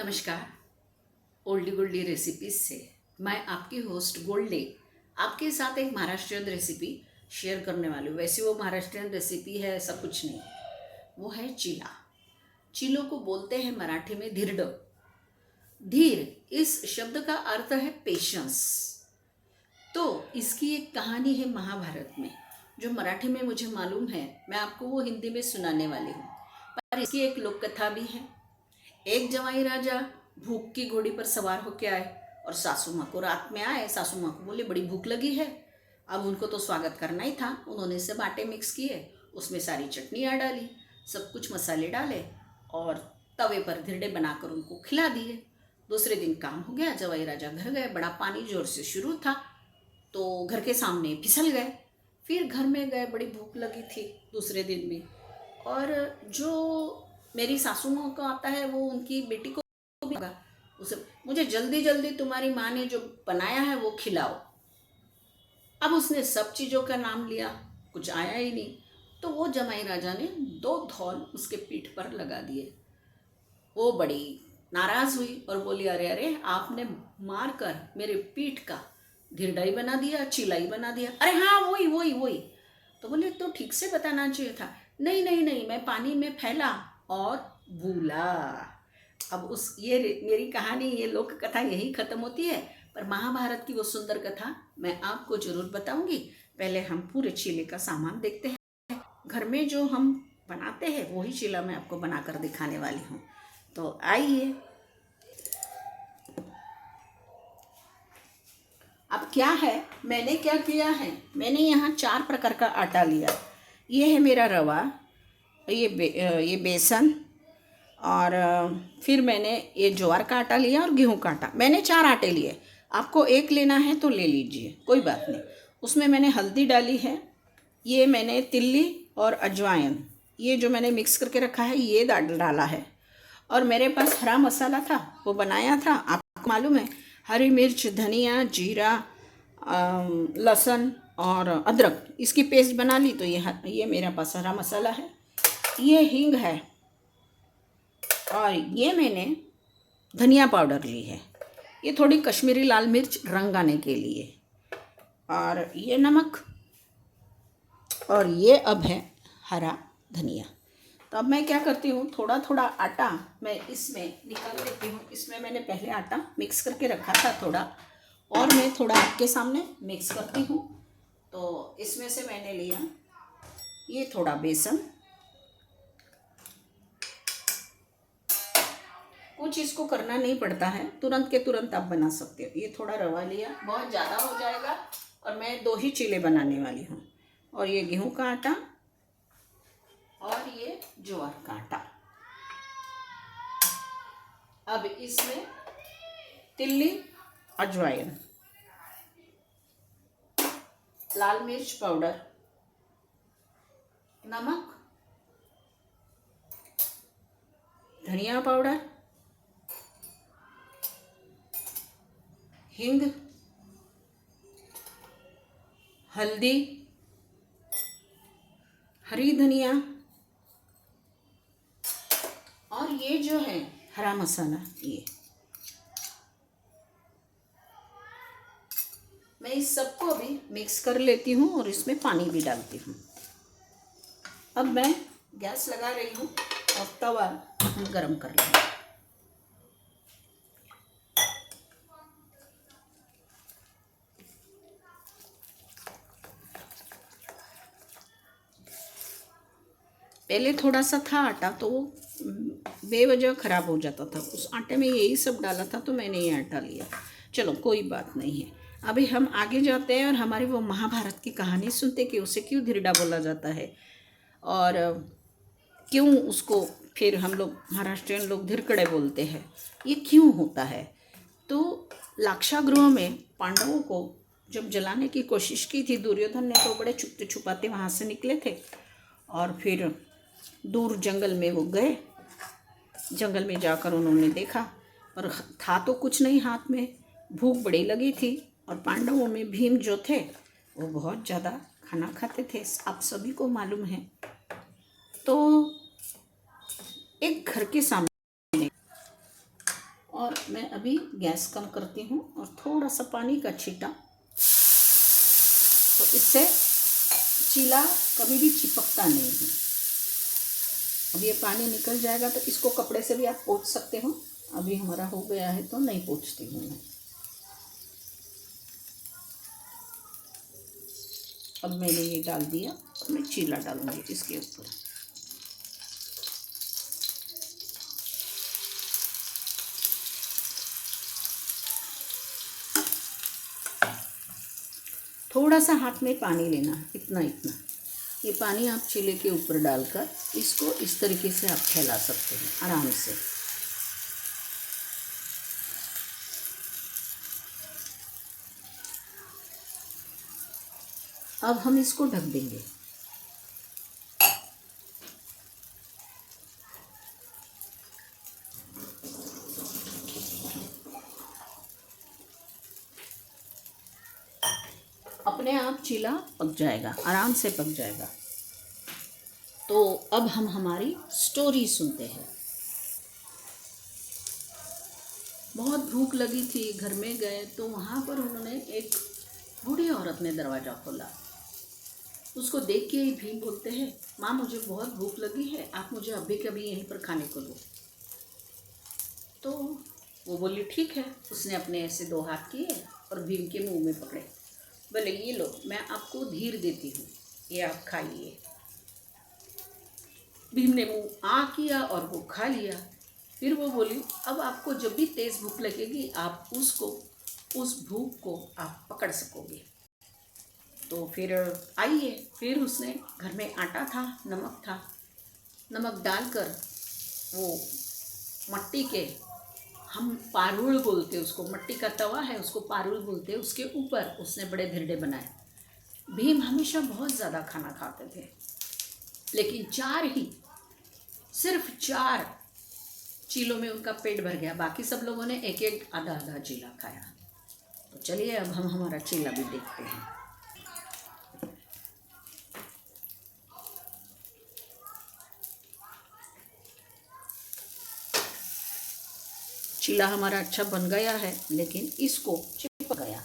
नमस्कार। ओल्डी गोल्डी रेसिपीज से मैं आपकी होस्ट गोल्डी आपके साथ एक महाराष्ट्रियन रेसिपी शेयर करने वाली हूँ। वैसे वो महाराष्ट्रियन रेसिपी है, ऐसा कुछ नहीं, वो है चीला। चीलों को बोलते हैं मराठी में धीरड। धीर इस शब्द का अर्थ है पेशेंस। तो इसकी एक कहानी है महाभारत में, जो मराठी में मुझे मालूम है, मैं आपको वो हिंदी में सुनाने वाली हूँ। पर इसकी एक लोक कथा भी है। एक जवाई राजा भूख की घोड़ी पर सवार होके आए और सासू माँ को रात में आए। सासू माँ को बोले बड़ी भूख लगी है। अब उनको तो स्वागत करना ही था। उन्होंने सब आटे मिक्स किए, उसमें सारी चटनियाँ डाली, सब कुछ मसाले डाले और तवे पर धिरडे बनाकर उनको खिला दिए। दूसरे दिन काम हो गया, जवाई राजा घर गए। बड़ा पानी जोर से शुरू था तो घर के सामने फिसल गए। फिर घर में गए, बड़ी भूख लगी थी दूसरे दिन भी। और जो मेरी सासू माँ को आता है, वो उनकी बेटी को भी होगा, उसे मुझे जल्दी जल्दी तुम्हारी माँ ने जो बनाया है वो खिलाओ। अब उसने सब चीज़ों का नाम लिया, कुछ आया ही नहीं। तो वो जमाई राजा ने 2 धौल उसके पीठ पर लगा दिए। वो बड़ी नाराज़ हुई और बोली, अरे अरे, आपने मार कर मेरे पीठ का धिरडाई बना दिया, चिलाई बना दिया। अरे हाँ, वही वही वही। तो बोले तो ठीक से बताना चाहिए था। नहीं नहीं नहीं, मैं पानी में फैला और भूला। अब उस ये मेरी कहानी, ये लोक कथा यही ख़त्म होती है। पर महाभारत की वो सुंदर कथा मैं आपको ज़रूर बताऊंगी। पहले हम पूरे चीले का सामान देखते हैं। घर में जो हम बनाते हैं वही चीला मैं आपको बनाकर दिखाने वाली हूँ। तो आइए। अब क्या है, मैंने क्या किया है, मैंने यहाँ 4 प्रकार का आटा लिया। ये है मेरा रवा, ये बेसन, और फिर मैंने ये ज्वार का आटा लिया और गेहूं का आटा। मैंने 4 आटे लिए। आपको एक लेना है तो ले लीजिए, कोई बात नहीं। उसमें मैंने हल्दी डाली है, ये मैंने तिल्ली और अजवाइन, ये जो मैंने मिक्स करके रखा है ये डाला है। और मेरे पास हरा मसाला था, वो बनाया था, आपको मालूम है। हरी मिर्च, धनिया, जीरा, लहसुन और अदरक, इसकी पेस्ट बना ली। तो ये मेरे पास हरा मसाला है, ये हींग है, और ये मैंने धनिया पाउडर ली है। ये थोड़ी कश्मीरी लाल मिर्च रंग आने के लिए, और ये नमक, और ये अब है हरा धनिया। तो अब मैं क्या करती हूँ, थोड़ा थोड़ा आटा मैं इसमें निकाल लेती हूँ। इसमें मैंने पहले आटा मिक्स करके रखा था थोड़ा, और मैं थोड़ा आपके सामने मिक्स करती हूँ। तो इसमें से मैंने लिया ये थोड़ा बेसन, कुछ इसको करना नहीं पड़ता है, तुरंत के तुरंत आप बना सकते हो। ये थोड़ा रवा लिया, बहुत ज़्यादा हो जाएगा, और मैं 2 ही चीले बनाने वाली हूँ। और ये गेहूं का आटा और ये ज्वार का आटा। अब इसमें तिल्ली, अजवाइन, लाल मिर्च पाउडर, नमक, धनिया पाउडर, हींग, हल्दी, हरी धनिया, और ये जो है हरा मसाला, ये मैं इस सबको अभी मिक्स कर लेती हूँ और इसमें पानी भी डालती हूँ। अब मैं गैस लगा रही हूँ और तवा गरम कर रही हूँ। पहले थोड़ा सा था आटा, तो वो बेवजह ख़राब हो जाता था। उस आटे में यही सब डाला था, तो मैंने ये आटा लिया। चलो कोई बात नहीं है। अभी हम आगे जाते हैं और हमारी वो महाभारत की कहानी सुनते कि उसे क्यों धिरडा बोला जाता है, और क्यों उसको फिर हम लोग महाराष्ट्रियन लोग धिरकड़े बोलते हैं, ये क्यों होता है। तो लाक्षागृह में पांडवों को जब जलाने की कोशिश की थी दुर्योधन ने, तो बड़े छुपते छुपाते वहाँ से निकले थे, और फिर दूर जंगल में वो गए। जंगल में जाकर उन्होंने देखा, और था तो कुछ नहीं हाथ में, भूख बड़ी लगी थी। और पांडवों में भीम जो थे वो बहुत ज़्यादा खाना खाते थे, आप सभी को मालूम है। तो एक घर के सामने और मैं अभी गैस कम करती हूँ और थोड़ा सा पानी का छींटा, तो इससे चीला कभी भी चिपकता नहीं है। अब ये पानी निकल जाएगा तो इसको कपड़े से भी आप पोंछ सकते हो। अभी हमारा हो गया है तो नहीं पोंछती हूँ मैं। अब मैंने ये डाल दिया, मैं चीला डालूंगी इसके ऊपर। थोड़ा सा हाथ में पानी लेना, इतना इतना। ये पानी आप चीले के ऊपर डालकर इसको इस तरीके से आप फैला सकते हैं आराम से। अब हम इसको ढक देंगे। अपने आप चीला पक जाएगा, आराम से पक जाएगा। तो अब हम हमारी स्टोरी सुनते हैं। बहुत भूख लगी थी, घर में गए तो वहाँ पर उन्होंने एक बूढ़ी औरत ने दरवाज़ा खोला। उसको देख के ही भीम बोलते हैं, माँ मुझे बहुत भूख लगी है, आप मुझे अभी कभी यहीं पर खाने को दो। तो वो बोली ठीक है। उसने अपने ऐसे 2 हाथ किए और भीम के मुंह में पकड़े। बोले ये लो, मैं आपको धीर देती हूँ, ये आप खाइए। भीम ने मुंह आ किया और वो खा लिया। फिर वो बोली अब आपको जब भी तेज़ भूख लगेगी आप उस भूख को आप पकड़ सकोगे। तो फिर आइए, फिर उसने घर में आटा था, नमक था, नमक डालकर वो मट्टी के, हम पारुल बोलते हैं उसको, मट्टी का तवा है उसको पारुल बोलते हैं, उसके ऊपर उसने बड़े धिरडे बनाए। भीम हमेशा बहुत ज़्यादा खाना खाते थे, लेकिन सिर्फ 4 चीलों में उनका पेट भर गया। बाकी सब लोगों ने एक एक आधा आधा चीला खाया। तो चलिए अब हम हमारा चीला भी देखते हैं। चीला हमारा अच्छा बन गया है, लेकिन इसको चिपक गया।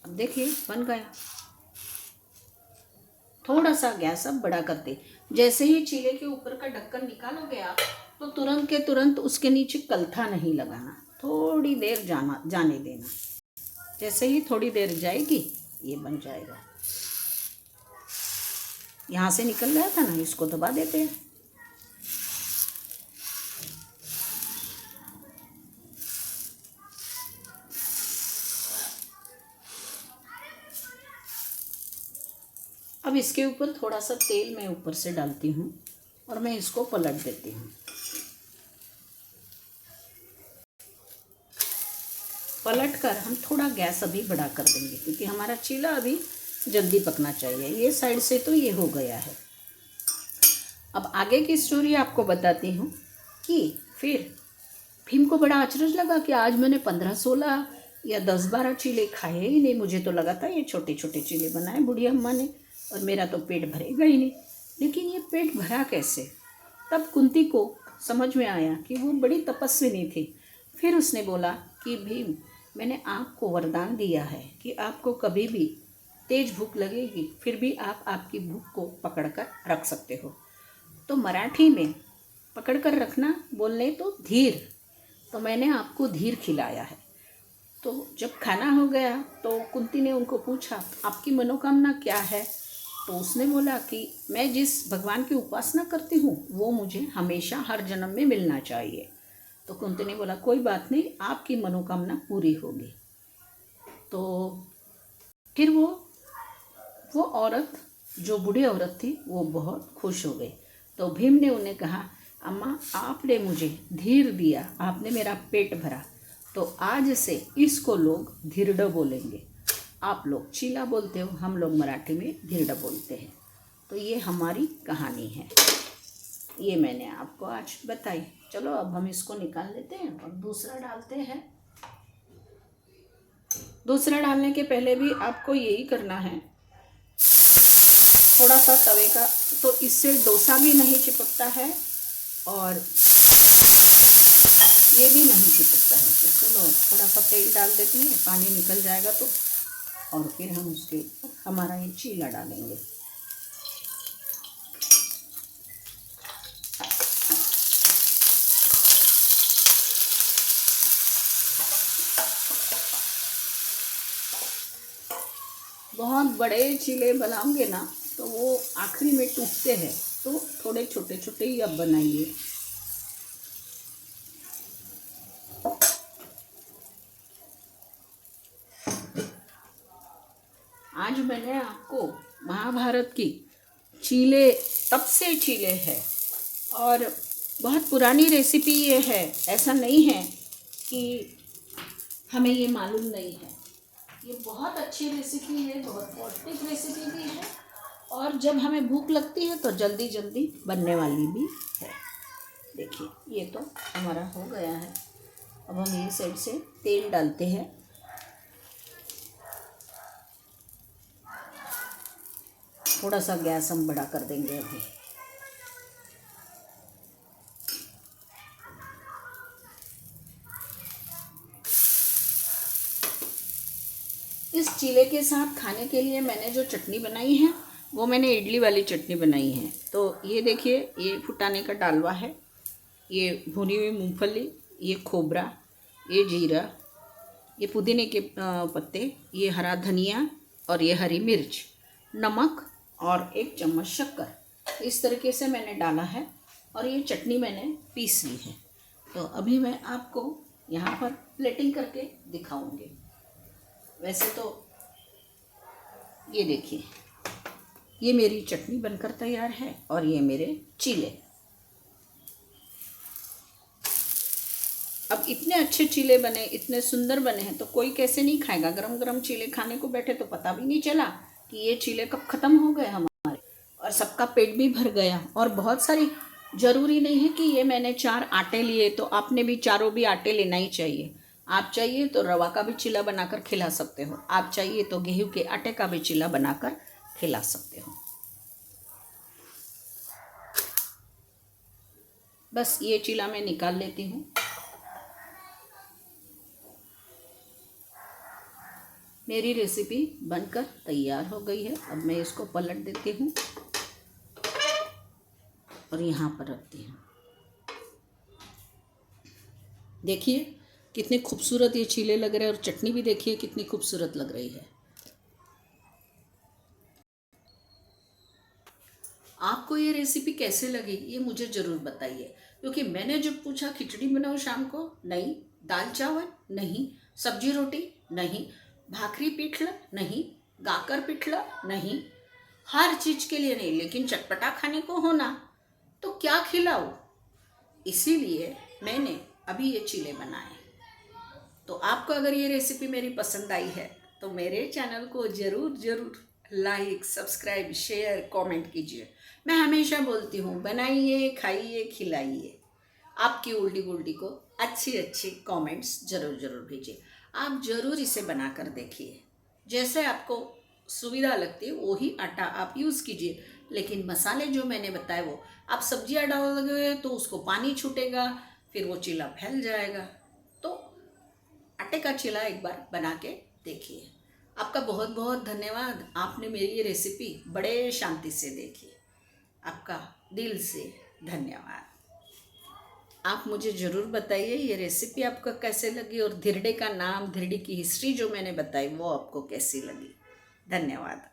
अब देखिए बन गया। थोड़ा सा गैस अब बड़ा कर दे। जैसे ही चीले के ऊपर का ढक्कन निकालोगे आप, तो तुरंत के तुरंत उसके नीचे कलथा नहीं लगाना, थोड़ी देर जाने देना। जैसे ही थोड़ी देर जाएगी ये बन जाएगा। यहाँ से निकल गया था ना, इसको दबा देते हैं। अब इसके ऊपर थोड़ा सा तेल मैं ऊपर से डालती हूँ और मैं इसको पलट देती हूँ। पलट कर हम थोड़ा गैस अभी बढ़ा कर देंगे, क्योंकि हमारा चीला अभी जल्दी पकना चाहिए। ये साइड से तो ये हो गया है। अब आगे की स्टोरी आपको बताती हूँ कि फिर भीम को बड़ा अचरज लगा कि आज मैंने 15-16 या 10-12 चीले खाए ही नहीं। मुझे तो लगा था ये छोटे छोटे चीले बनाए बूढ़ी अम्मा ने और मेरा तो पेट भरेगा ही नहीं। लेकिन ये पेट भरा कैसे? तब कुंती को समझ में आया कि वो बड़ी तपस्विनी थी। फिर उसने बोला कि भीम, मैंने आपको वरदान दिया है कि आपको कभी भी तेज भूख लगेगी फिर भी आप आपकी भूख को पकड़ कर रख सकते हो। तो मराठी में पकड़ कर रखना बोलने तो धीर, तो मैंने आपको धीर खिलाया है। तो जब खाना हो गया तो कुंती ने उनको पूछा आपकी मनोकामना क्या है? तो उसने बोला कि मैं जिस भगवान की उपासना करती हूँ वो मुझे हमेशा हर जन्म में मिलना चाहिए। तो कुंती ने बोला कोई बात नहीं, आपकी मनोकामना पूरी होगी। तो फिर वो औरत, जो बूढ़ी औरत थी, वो बहुत खुश हो गई। तो भीम ने उन्हें कहा अम्मा आपने मुझे धीर दिया, आपने मेरा पेट भरा, तो आज से इसको लोग धीरड बोलेंगे। आप लोग चीला बोलते हो, हम लोग मराठी में धीरड बोलते हैं। तो ये हमारी कहानी है। ये मैंने आपको आज बताई। चलो अब हम इसको निकाल लेते हैं और दूसरा डालते हैं। दूसरा डालने के पहले भी आपको यही करना है, थोड़ा सा तवे का, तो इससे डोसा भी नहीं चिपकता है और ये भी नहीं चिपकता है। तो चलो थोड़ा सा तेल डाल देते हैं, पानी निकल जाएगा तो, और फिर हम उसके ऊपर हमारा ये चीला डालेंगे। बहुत बड़े चीले बनाओगे ना तो वो आखिरी में टूटते हैं, तो थोड़े छोटे छोटे ही अब बनाइए। आज मैंने आपको महाभारत की चीले, तब से चीले है और बहुत पुरानी रेसिपी ये है। ऐसा नहीं है कि हमें ये मालूम नहीं है। ये बहुत अच्छी रेसिपी है, बहुत पौष्टिक रेसिपी भी है और जब हमें भूख लगती है तो जल्दी जल्दी बनने वाली भी है। देखिए ये तो हमारा हो गया है। अब हम ये साइड से तेल डालते हैं। थोड़ा सा गैस हम बड़ा कर देंगे अभी। इस चीले के साथ खाने के लिए मैंने जो चटनी बनाई है वो मैंने इडली वाली चटनी बनाई है। तो ये देखिए, ये फुटाने का डालवा है, ये भुनी हुई मूंगफली, ये खोबरा, ये जीरा, ये पुदीने के पत्ते, ये हरा धनिया और ये हरी मिर्च, नमक और 1 चम्मच शक्कर, इस तरीके से मैंने डाला है और ये चटनी मैंने पीस ली है। तो अभी मैं आपको यहाँ पर प्लेटिंग करके दिखाऊंगी। वैसे तो ये देखिए, ये मेरी चटनी बनकर तैयार है और ये मेरे चीले। अब इतने अच्छे चीले बने, इतने सुंदर बने हैं तो कोई कैसे नहीं खाएगा। गरम गरम चीले खाने को बैठे तो पता भी नहीं चला कि ये चीले कब ख़त्म हो गए हमारे, और सबका पेट भी भर गया। और बहुत सारी, ज़रूरी नहीं है कि ये मैंने 4 आटे लिए तो आपने भी चारों भी आटे लेना ही चाहिए। आप चाहिए तो रवा का भी चीला बनाकर खिला सकते हो, आप चाहिए तो गेहूं के आटे का भी चीला बनाकर खिला सकते हो। बस ये चीला मैं निकाल लेती हूँ। मेरी रेसिपी बनकर तैयार हो गई है। अब मैं इसको पलट देती हूँ और यहाँ पर रखती हूँ। देखिए कितने खूबसूरत ये चीले लग रहे हैं और चटनी भी देखिए कितनी खूबसूरत लग रही है। आपको ये रेसिपी कैसे लगी ये मुझे ज़रूर बताइए, क्योंकि मैंने जब पूछा खिचड़ी बनाओ शाम को, नहीं, दाल चावल नहीं, सब्जी रोटी नहीं, भाकरी पिठला नहीं, गाकर पिठला नहीं, हर चीज़ के लिए नहीं, लेकिन चटपटा खाने को होना तो क्या खिलाऊं। इसीलिए मैंने अभी ये चीले बनाए। तो आपको अगर ये रेसिपी मेरी पसंद आई है तो मेरे चैनल को ज़रूर ज़रूर लाइक, सब्सक्राइब, शेयर, कमेंट कीजिए। मैं हमेशा बोलती हूँ, बनाइए, खाइए, खिलाइए। आपकी उल्टी गुल्टी को अच्छी अच्छी कमेंट्स ज़रूर ज़रूर भेजिए। आप ज़रूर इसे बनाकर देखिए। जैसे आपको सुविधा लगती है वही आटा आप यूज़ कीजिए, लेकिन मसाले जो मैंने बताए वो, आप सब्जियाँ डालोगे तो उसको पानी छूटेगा, फिर वो चीला फैल जाएगा। तो आटे का चीला एक बार बना के देखिए। आपका बहुत बहुत धन्यवाद, आपने मेरी ये रेसिपी बड़े शांति से देखी। आपका दिल से धन्यवाद। आप मुझे ज़रूर बताइए ये रेसिपी आपको कैसे लगी और धिरडे का नाम, धिरडी की हिस्ट्री जो मैंने बताई वो आपको कैसी लगी। धन्यवाद।